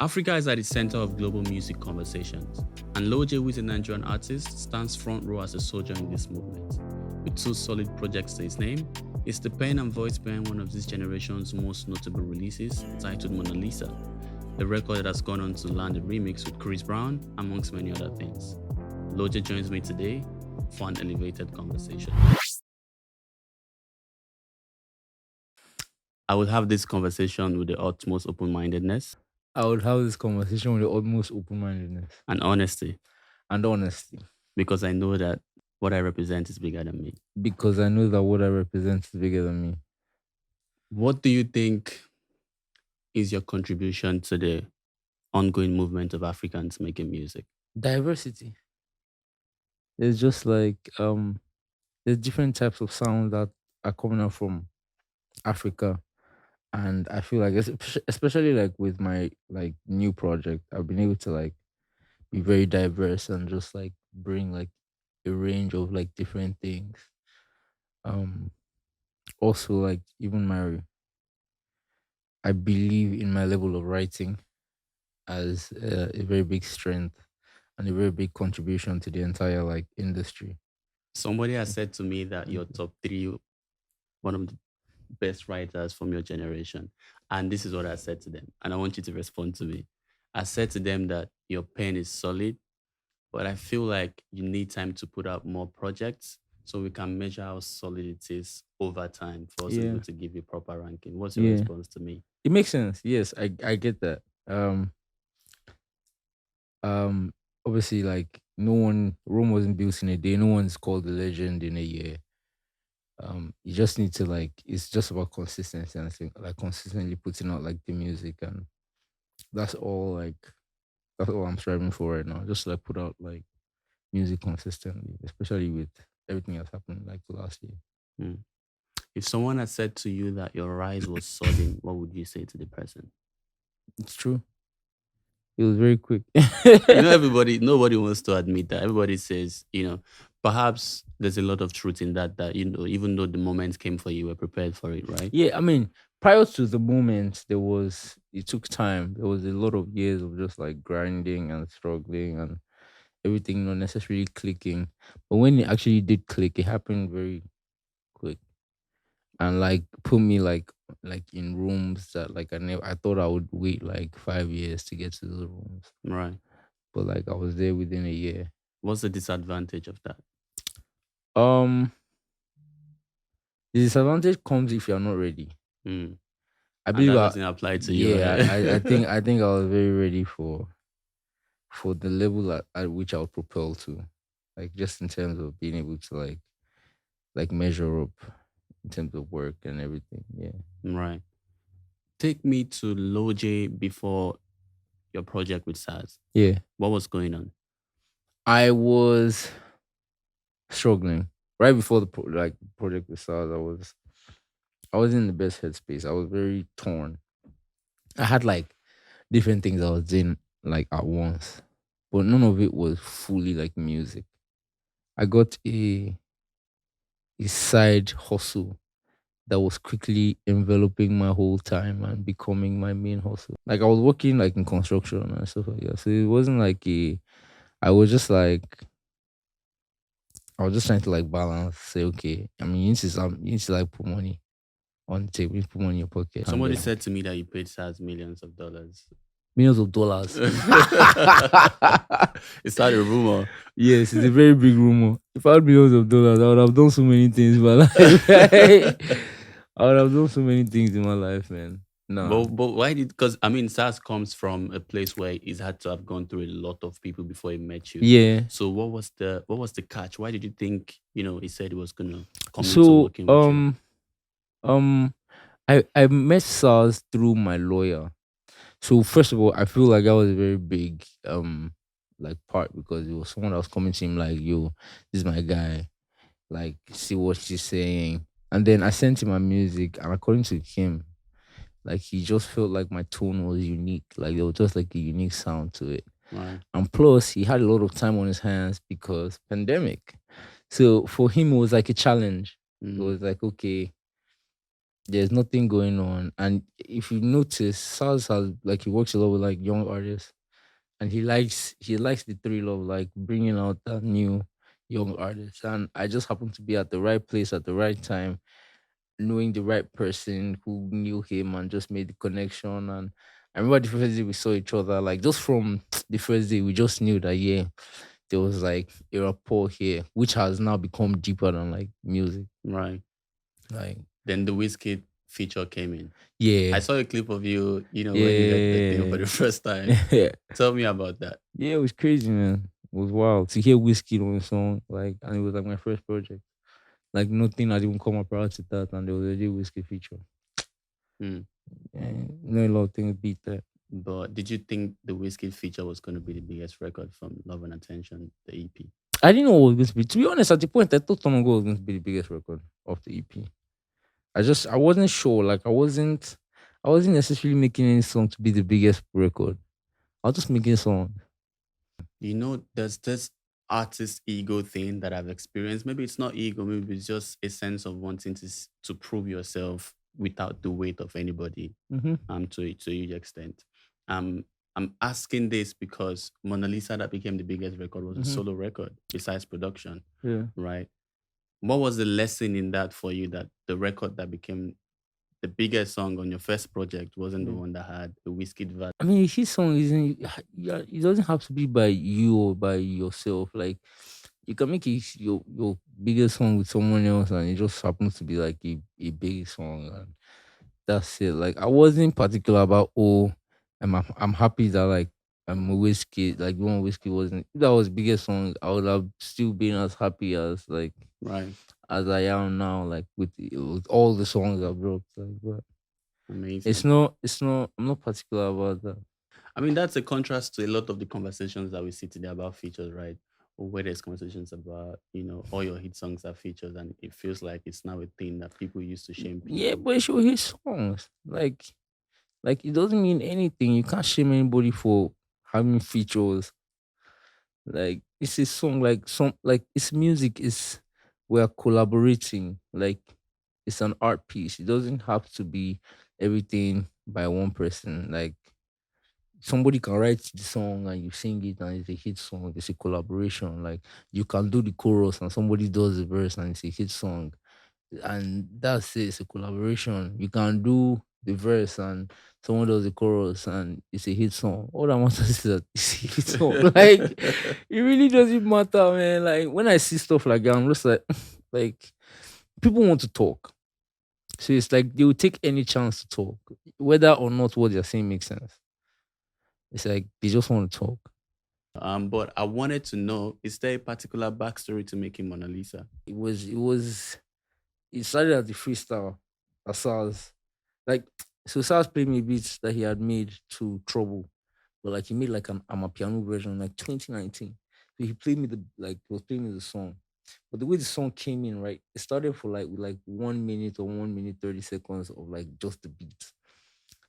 Africa is at the center of global music conversations, and Lojay, who is a Nigerian artist, stands front row as a soldier in this movement. With two solid projects to his name, he's the pen and voice behind one of this generation's most notable releases, titled Monalisa, the record that has gone on to land a remix with Chris Brown, amongst many other things. Lojay joins me today for an elevated conversation. I will have this conversation with the utmost open mindedness I would have this conversation with the utmost open mindedness and honesty and honesty because I know that what I represent is bigger than me. because I know that what I represent is bigger than me. What do you think is your contribution to the ongoing movement of Africans making music? Diversity. It's just like there's different types of sound that are coming out from Africa. And I feel like especially like with my like new project, I've been able to like be very diverse and just like bring like a range of like different things. Um Also like even my I believe in my level of writing as a very big strength and a very big contribution to the entire like industry. Somebody has said to me that you're top three, one of the best writers from your generation. And this is what I said to them. And I want you to respond to me. I said to them that your pen is solid, but I feel like you need time to put out more projects so we can measure how solid it is over time for us to be Yeah, able to give you proper ranking. What's your yeah. response to me? It makes sense. Yes, I get that. Um Obviously like no one Rome wasn't built in a day, no one's called a legend in a year. You just need to like it's just about consistency and I think like consistently putting out like the music and that's all like that's all I'm striving for right now. Just like put out like music consistently, especially with everything that's happened like the last year. Hmm. If someone had said to you that your rise was sudden, what would you say to the person? It's true. It was very quick. Nobody wants to admit that. Everybody says, perhaps there's a lot of truth in that, even though the moment came for you, were prepared for it, right? Yeah, I mean, prior to the moment, it took time. There was a lot of years of just like grinding and struggling and everything not necessarily clicking. But when it actually did click, it happened very quick and like put me like in rooms that like I thought I would wait like 5 years to get to those rooms. Right. But like I was there within a year. What's the disadvantage of that? Um the disadvantage comes if you're not ready. Mm. I And believe that I doesn't apply to you, yeah, I right? think I was very ready for the level at which I would propel to. Like just in terms of being able to like measure up in terms of work and everything. Yeah. Right. Take me to Lojay before your project with Sarz. Yeah. What was going on? I was struggling. Right before the project with SARS, I was in the best headspace. I was very torn. I had like different things I was doing like at once. But none of it was fully like music. I got a side hustle that was quickly enveloping my whole time and becoming my main hustle. Like I was working like in construction and stuff like that. So it wasn't like a I was just like I was just trying to like balance, say, okay, I mean you need to like put money on the table, you need to put money in your pocket and Somebody then said to me that you paid Sarz millions of dollars. millions of dollars. Is that a rumor? Yes, it's a very big rumor. If I had millions of dollars, I would have done so many things in my life. I would have done so many things in my life, man. Nah. But why did? Because I mean, SARS comes from a place where he's had to have gone through a lot of people before he met you. Yeah. So what was the catch? Why did you think he said he was gonna commit to So working with you? um I met SARS through my lawyer. So first of all, I feel like that was a very big like part because it was someone that was coming to him like, yo, this is my guy. Like, see what she's saying. And then I sent him my music and according to him, like he just felt like my tone was unique. Like there was just like a unique sound to it. Right. And plus he had a lot of time on his hands because pandemic. So for him it was like a challenge. It Mm. was like, okay, There's nothing going on. And if you notice, Sarz has like he works a lot with like young artists, and he likes the thrill of like bringing out that new young artist. And I just happened to be at the right place at the right time, knowing the right person who knew him and just made the connection. And I remember the first day we saw each other, like just from the first day, we just knew that yeah, there was like a rapport here, which has now become deeper than like music. Right. Like Then the Whiskey feature came in. I yeah, saw a clip of you, when you heard the thing for yeah, the first time. yeah, Tell me about that. yeah. It was crazy, man. It was wild to hear whiskey on a song, like, and it was like my first project. Like nothing had even come up prior to that, and there was already whiskey feature. Hmm. And you know, a lot of things beat that. But did you think the Whiskey feature was going to be the biggest record from Love and Attention, the EP? I didn't know what was going to be. To be honest, at the point, I thought Tom and Go was going to be the biggest record of the EP. I wasn't sure. Like I wasn't necessarily making any song to be the biggest record. I was just making song. There's this artist ego thing that I've experienced. Maybe it's not ego, maybe it's just a sense of wanting to prove yourself without the weight of anybody, Mm-hmm. to a huge extent. Um, I'm asking this because Mona Lisa, that became the biggest record, was a Mm-hmm. solo record besides production, Yeah. right? What was the lesson in that for you, that the record that became the biggest song on your first project wasn't the Yeah. one that had a whiskey vibe? I mean, his song isn't. Yeah, it doesn't have to be by you or by yourself. Like you can make it your biggest song with someone else, and it just happens to be like a big song, and that's it. Like I wasn't particular about I'm happy that like I'm a whiskey. Like one whiskey wasn't if that was biggest song. I would have still been as happy as like Right. as I am now. Like with all the songs I've dropped. Like, but it's Amazing. not. It's not. I'm not particular about that. I mean, that's a contrast to a lot of the conversations that we see today about features, right? Or where there's conversations about, all your hit songs are features, and it feels like it's now a thing that people use to shame Yeah, people. but it should his songs. Like it doesn't mean anything. You can't shame anybody for having features. Like it's a song, like some like it's music. Is we're collaborating. Like it's an art piece. It doesn't have to be everything by one person. Like somebody can write the song and you sing it and it's a hit song. It's a collaboration. Like you can do the chorus and somebody does the verse and it's a hit song. And that's it. It's a collaboration. You can do the verse and someone does the chorus and it's a hit song. All that matters is that it's a hit song. Like it really doesn't matter, man. Like when I see stuff like that, I'm just like, like people want to talk. So it's like they will take any chance to talk, whether or not what they're saying makes sense. It's like they just want to talk. But I wanted to know, is there a particular backstory to making Mona Lisa? It started as the freestyle as Sarz. Like so Sarz played me beats that he had made to Trouble. But like he made like an piano version like 2019. So he played me he was playing me the song. But the way the song came in, right, it started for like with like 1 minute or 1 minute 30 seconds of like just the beat.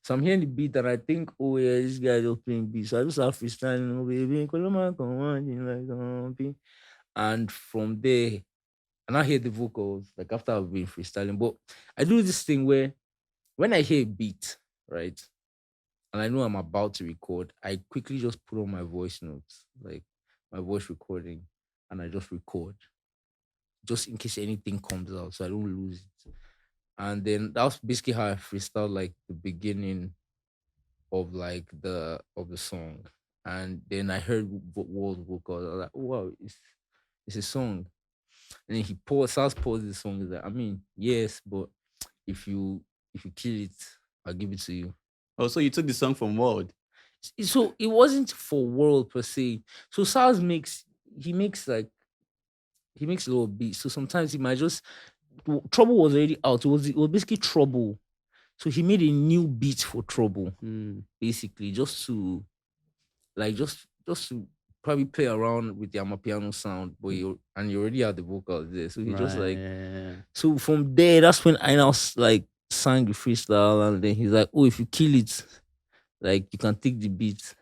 So I'm hearing the beat and I think, oh yeah, this guy just playing beats. So I just start freestyling, oh baby, Koloma, come on, you like something. And from there, and I hear the vocals like after I've been freestyling. But I do this thing where when I hear a beat, right, and I know I'm about to record, I quickly just put on my voice notes, like my voice recording, and I just record just in case anything comes out so I don't lose it. And then that's basically how I freestyle like the beginning of like the song. And then I heard world vocals. I was like, oh wow, it's a song. And then he paused, Sars paused the song. He's like, I mean, yes, but if you if you kill it, I'll give it to you. Oh, so you took the song from World. So it wasn't for world per se. So Sars makes like he makes a little beats. So sometimes he might just Trouble was already out. It was basically Trouble. So he made a new beat for Trouble, Hmm. basically, just to like just to probably play around with the amapiano sound, but you already have the vocals there. So he just Right. like Yeah. so from there, that's when I now like sang the freestyle, and then he's like, oh, if you kill it, like you can take the beat.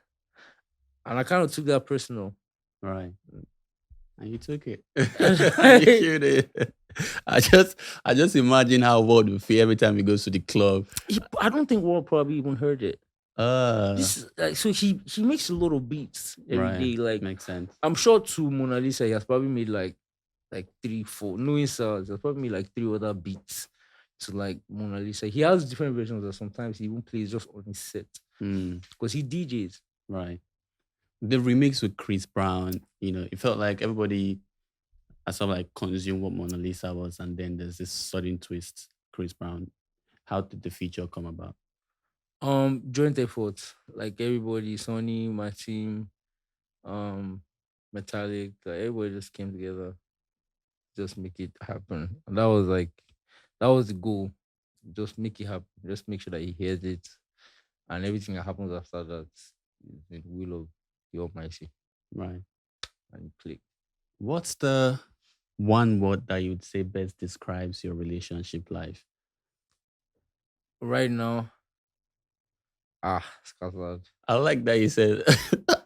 And I kind of took that personal. Right. And you took it. And And you killed it. I just imagine how Ward would feel every time he goes to the club. I don't think World probably even heard it. Uh This is like, so he makes a lot of beats every right. day. Like Makes sense. I'm sure to Mona Lisa he has probably made like three, four. Knowing Sarz, there's probably made like three other beats to like Mona Lisa. He has different versions that sometimes he even plays just on his set Hmm. because he DJs. Right. The remix with Chris Brown, it felt like everybody I sort of like consumed what Mona Lisa was, and then there's this sudden twist. Chris Brown. How did the feature come about? Joint efforts like everybody, Sony, my team, um, Metallic, like everybody just came together, just make it happen. And that was the goal. Just make it happen. Just make sure that he hears it, and everything that happens after that is the will of the Almighty, Right. and it clicked. What's the one word that you would say best describes your relationship life? Right now, scattered. I like that you said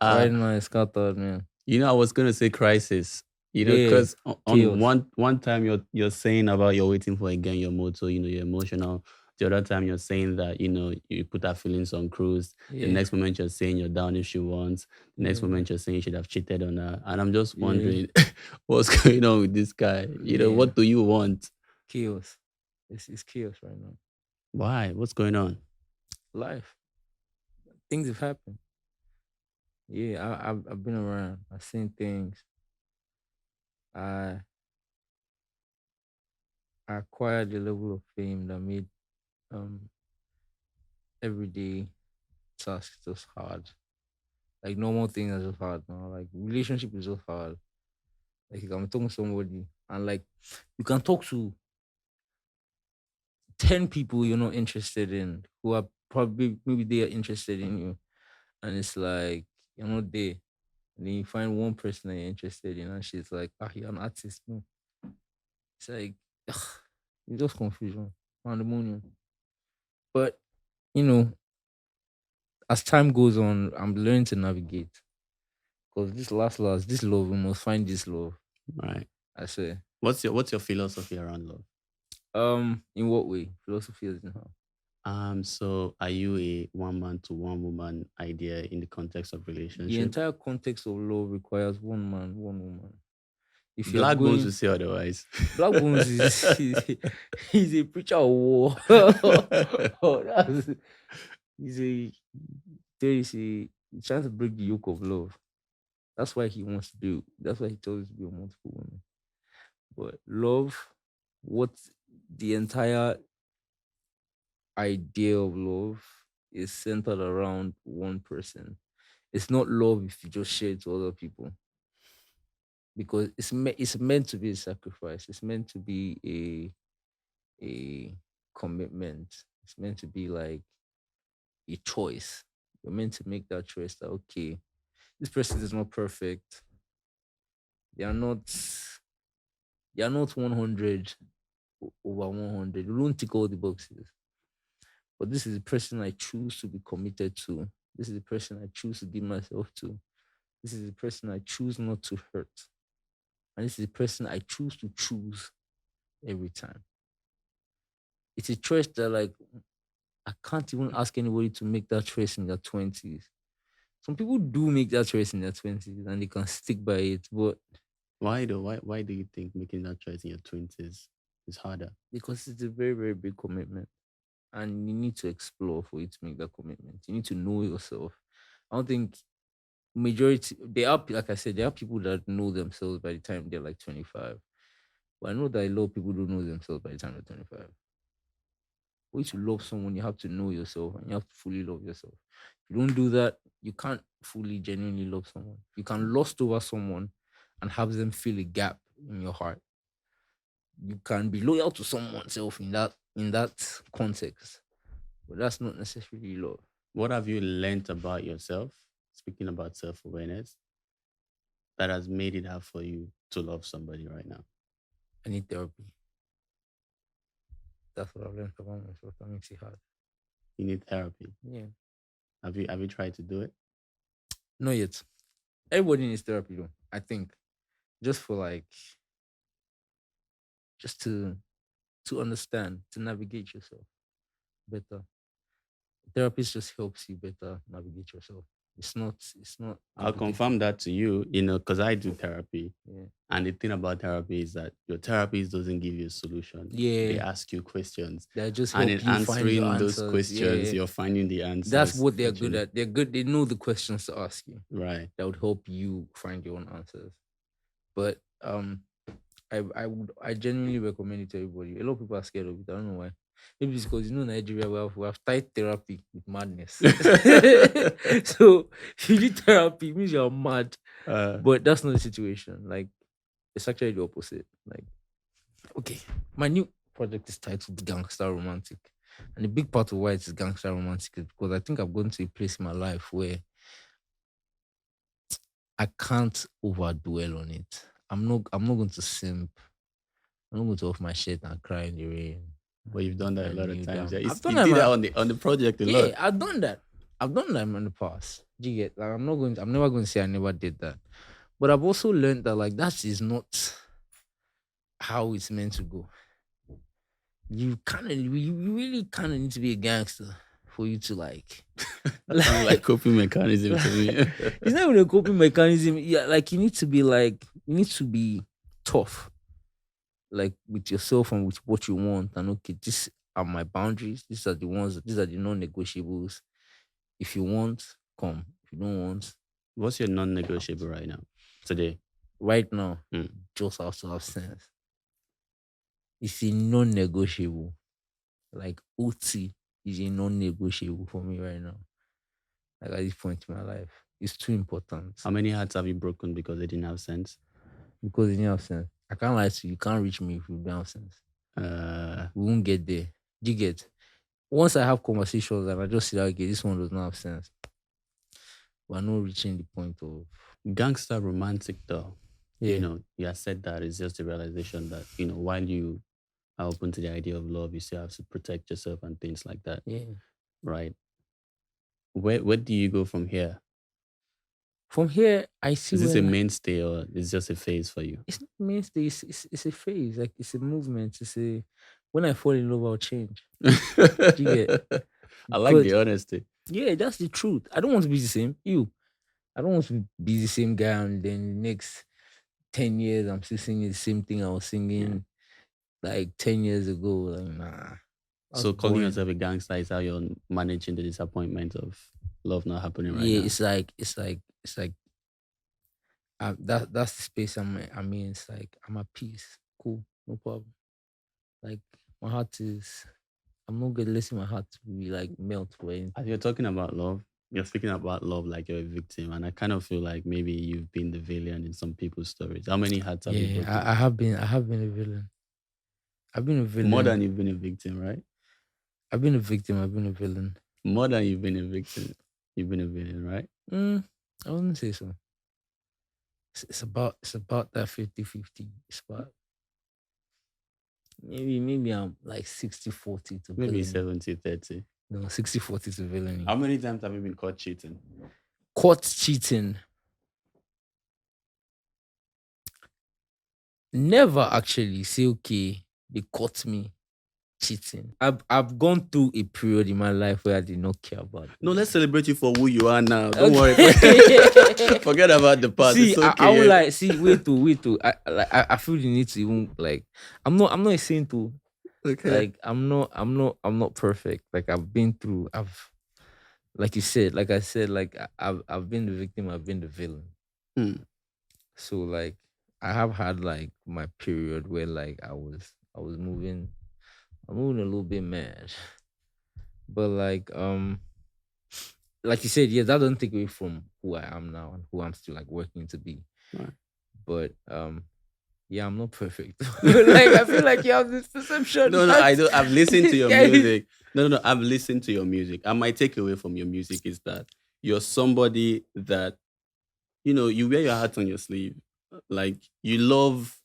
uh Right now, it's scattered, man. I was gonna say crisis. Yeah, Because on chaos. one time you're saying about you're waiting for again your motor, you're emotional. The other time you're saying that, you put our feelings on cruise. The Yeah, next moment you're saying you're down if she wants. The next yeah, moment you're saying you should have cheated on her. And I'm just yeah, wondering what's going on with this guy. yeah. What do you want? Chaos. It's chaos right now. Why? What's going on? Life. Things have happened. Yeah, I've been around. I've seen things. I I acquired a level of fame that made um everyday tasks just hard. Like normal things are just hard now. Like relationship is just hard. Like I'm talking to somebody and like you can talk to 10 people you're not interested in who are probably maybe they are interested in you. And it's like you're not there. And then you find one person that you're interested in and she's like, you're an artist. No. It's like it's just confusion, pandemonium. But you know, as time goes on, I'm learning to navigate. Because this love, we must find this love. Right. I say. What's your philosophy around love? In what way? Philosophy is in how? So are you a one man to one woman idea in the context of The relationship? entire context of love requires one man, one woman. If you are Black Bones going, will say otherwise. Black Bones is he's a preacher of war. Oh, he's a he's trying to break the yoke of love. That's why he wants to do. That's why he tells you to be with multiple women. But love, what the entire idea of love is centered around one person. It's not love if you just share it to other people because it's meant to be a sacrifice. It's meant to be a commitment. It's meant to be like a choice. You're meant to make that choice that okay, this person is not perfect. They are not they are not 100 over 100. You don't tick all the boxes. But this is the person I choose to be committed to. This is the person I choose to give myself to. This is the person I choose not to hurt. And this is the person I choose to choose every time. It's a choice that like I can't even ask anybody to make that choice in their 20s. Some people do make that choice in their 20s and they can stick by it, but Why though? Why do you think making that choice in your twenties is harder? because it's a very, very big commitment. And you need to explore for you to make that commitment. You need to know yourself. I don't think majority they are like I said, there are people that know themselves by the time they're like 25. But I know that a lot of people don't know themselves by the time they're 25. For you to love someone, you have to know yourself and you have to fully love yourself. If you don't do that, you can't fully genuinely love someone. You can lust over someone and have them feel a gap in your heart. You can be loyal to someone self in that context, but that's not necessarily love. What have you learned about yourself? Speaking about self awareness, that has made it hard for you to love somebody right now. I need therapy. That's what I've learned about myself. That makes it hard. You need therapy. Yeah. Have you tried to do it? Not yet. Everybody needs therapy though, I think. just for like just to understand, to navigate yourself better. Therapist just helps you better navigate yourself. It's not I'll amputating. confirm that to you, because I do therapy. Yeah. And the thing about therapy is that your therapist doesn't give you a solution. They Yeah. ask you questions. That just And help in you find your answering those answers. questions, Yeah. you're finding the That's answers, what they're good actually. at. They're good. They know the questions to ask you Right. that would help you find your own answers. But I genuinely recommend it to everybody. A lot of people are scared of it. I don't know why. Maybe it's because Nigeria we have tied therapy with madness. So if you need therapy, it means you're mad. uh, But that's not the situation. Like it's actually the opposite. Like okay, my new project is titled Gangster Romantic. And a big part of why it is gangster romantic is because I think I've gone to a place in my life where I can't overdwell on it. I'm not going to simp. I'm not going to off my shirt and cry in the rain but you've done that a and lot of kneel times. down. Yeah. I've You done that, did that man. on the project a lot. Yeah, I've done that. I've done that in the past. Do you get like I'm never going to say I never did that. But I've also learned that like that is not how it's meant to go. You really kind of need to be a gangster for you to like That sounds like coping mechanism to me. it's not even a coping mechanism. Yeah, like you need to be tough, like with yourself and with what you want. And okay, these are my boundaries. These are the ones. These are the non-negotiables. If you want, come. If you don't want, What's your non-negotiable right now, today? right now, Mm. just have to have sense. It's a non-negotiable. Like OT is a non-negotiable for me right now. Like at this point in my life, it's too important How many hearts have you broken because they didn't have sense? because it didn't have sense. I can't lie to you. You can't reach me if you don't have sense. We won't get there. Do you get? Once I have conversations and I just see that okay, this one does not have sense. We're not reaching the point of Gangster romantic, though. yeah. You have said that it's just a realization that, while you are open to the idea of love, you still have to protect yourself and things like that, Yeah. right? Where do you go from here? From here, I see Is this a where mainstay or it's just a phase for you? it's not mainstay. It's a phase. Like it's a movement. It's a when I fall in love, I'll change. get? I like Because the honesty. yeah, that's the truth. I don't want to be the same. I don't want to be the same guy and then the next 10 years I'm still singing the same thing I was singing like 10 years ago. Like nah. That's So calling boring. yourself a gangster is how you're managing the disappointment of love not happening right Yeah, now. it's like that's the space I'm in. It's like I'm at peace. Cool, no problem. Like my heart is. I'm not gonna listen my heart to be like melt for anything. As you're talking about love, you're speaking about love like you're a victim, and I kind of feel like maybe you've been the villain in some people's stories. How many hearts have you Yeah, broken? I have been a villain. I've been a villain. More than you've been a victim, right? I've been a victim. I've been a villain. More than you've been a victim, you've been a villain, right? I wouldn't say so. It's about that 50-50. It's about maybe I'm like 60-40 to Maybe villainy. 70-30. No, 60-40 to villainy. How many times have you been caught cheating? Caught cheating. Never actually say okay, they caught me cheating. I've gone through a period in my life where I did not care about it. No, let's celebrate you for who you are now. Don't Okay. worry. Forget about the past. See, It's okay. I would like see wait to I feel the need to even like I'm not saying to Okay. like I'm not perfect. Like I've been through like you said, like I said, like I've been the victim, I've been the villain. Hmm. So like I have had like my period where like I'm moving a little bit mad. But like you said, yeah, that doesn't take away from who I am now and who I'm still like working to be. Right. But yeah, I'm not perfect. Like I feel like you have this perception. No, I don't. I've listened to your Yeah. music. No. I've listened to your music. And my takeaway from your music is that you're somebody that, you wear your heart on your sleeve. Like you love,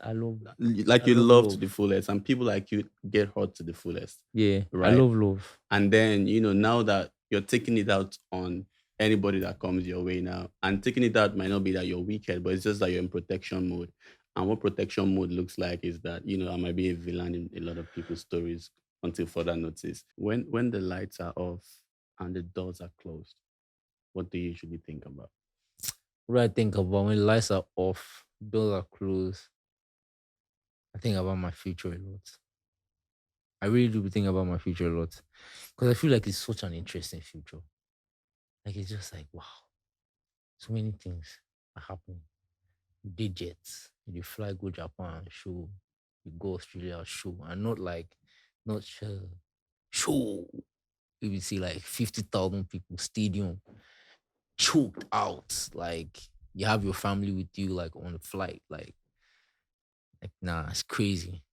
I love that. like I you love love to the fullest, and people like you get hurt to the fullest. Yeah, Right. I love love. And then, now that you're taking it out on anybody that comes your way now. And taking it out might not be that you're wicked, but it's just that you're in protection mode. And what protection mode looks like is that, I might be a villain in a lot of people's stories until further notice. When the lights are off and the doors are closed, what do you usually think about? What do I think about when the lights are off, doors are closed? I think about my future a lot. I really do think about my future a lot because I feel like it's such an interesting future. Like it's just like wow, so many things are happening. You did jets, you fly go Japan show, you go Australia show, and not like not show. You will see like 50,000 people stadium choked out. Like you have your family with you like on the flight. Like nah, it's crazy.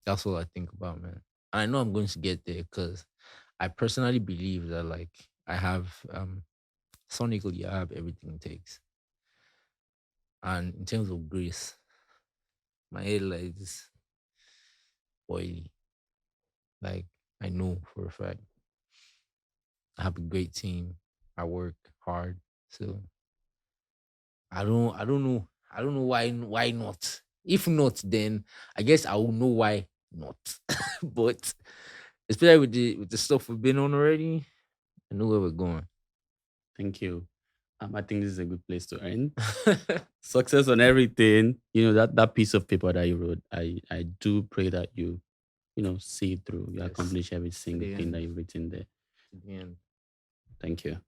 That's all I think about, man. And I know I'm going to get there because I personally believe that like I have sonically I have everything it takes. And in terms of grace, my head like is oily. Like I know for a fact. I have a great team. I work hard. So I don't know why not. If not, then I guess I will know why not. But especially with the stuff we've been on already, I know where we're going. Thank you. I think this is a good place to end. Success on everything. That piece of paper that you wrote. I do pray that see it through. You Yes. accomplish every To single the thing end. that you've written there. To the end. Thank you.